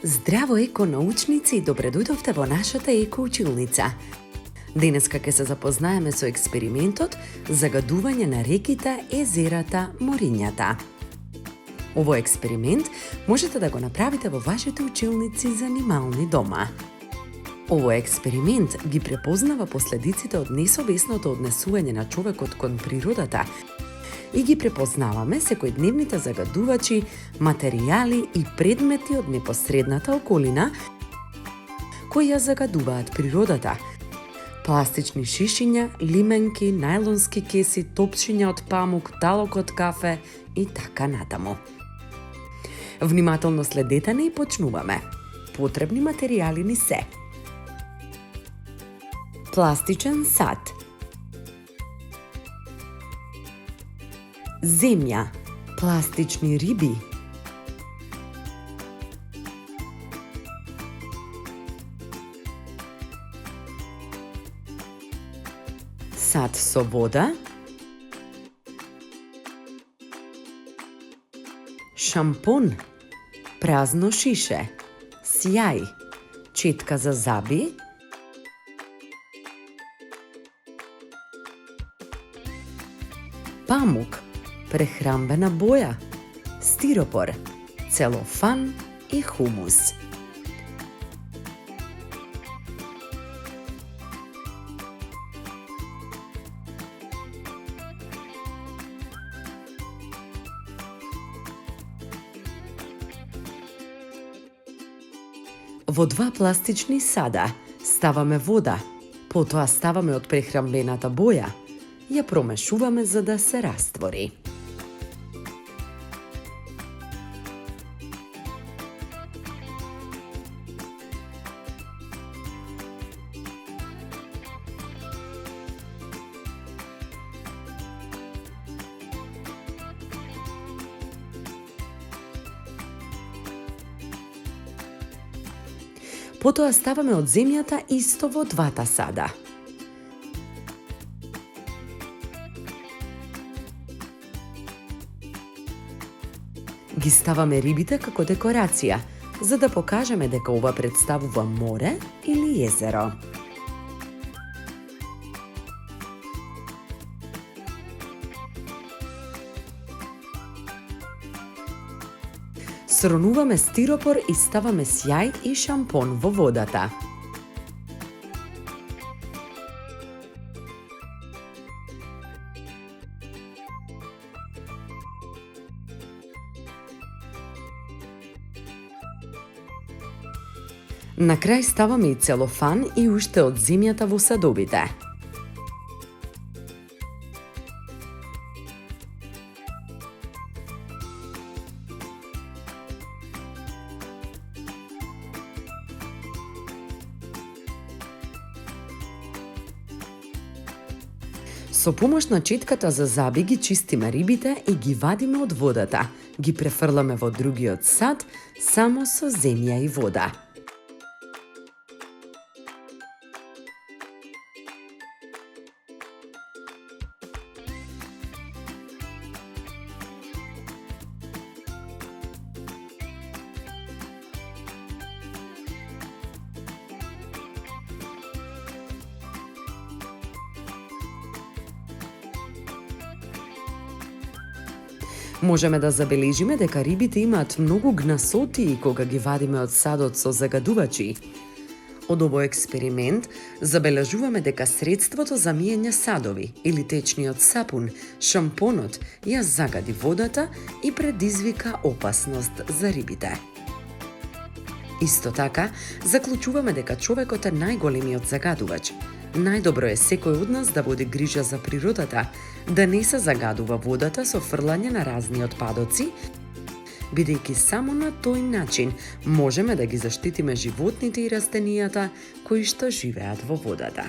Здраво еконаучници и добре дојдовте во нашата екоучилница. Денеска ќе се запознаеме со експериментот загадување на реките, езерата, морињата. Овој експеримент можете да го направите во вашите училници за анимални дома. Овој експеримент ги препознава последиците од несовесното однесување на човекот кон природата и ги препознаваме секојдневните загадувачи, материјали и предмети од непосредната околина кои ја загадуваат природата. Пластични шишиња, лименки, најлонски кеси, топчиња од памук, талок од кафе и така натаму. Внимателно следете не и почнуваме. Потребни материјали ни се: пластичен сад, земја, пластични риби, сад со вода, шампон, празно шише, сјај, четка за заби, памук, прехрамбена боја, стиропор, целофан и хумус. Во два пластични сада ставаме вода, потоа ставаме од прехрамбената боја, ја промешуваме за да се раствори. Потоа ставаме од земјата исто во двата сада. Ги ставаме рибите како декорација, за да покажеме дека ова представува море или езеро. Сронуваме стиропор и ставаме сјај и шампон во водата. На крај ставаме и целофан и уште од земјата во садовите. Со помош на четката за заби ги чистиме рибите и ги вадиме од водата. Ги префрламе во другиот сад само со земја и вода. Можеме да забележиме дека рибите имаат многу гнасоти кога ги вадиме од садот со загадувачи. Од овој експеримент забележуваме дека средството за миење садови или течниот сапун, шампонот, ја загади водата и предизвика опасност за рибите. Исто така, заклучуваме дека човекот е најголемиот загадувач. Најдобро е секој од нас да води грижа за природата, да не се загадува водата со фрлање на разни отпадоци, бидејќи само на тој начин можеме да ги заштитиме животните и растенијата кои што живеат во водата.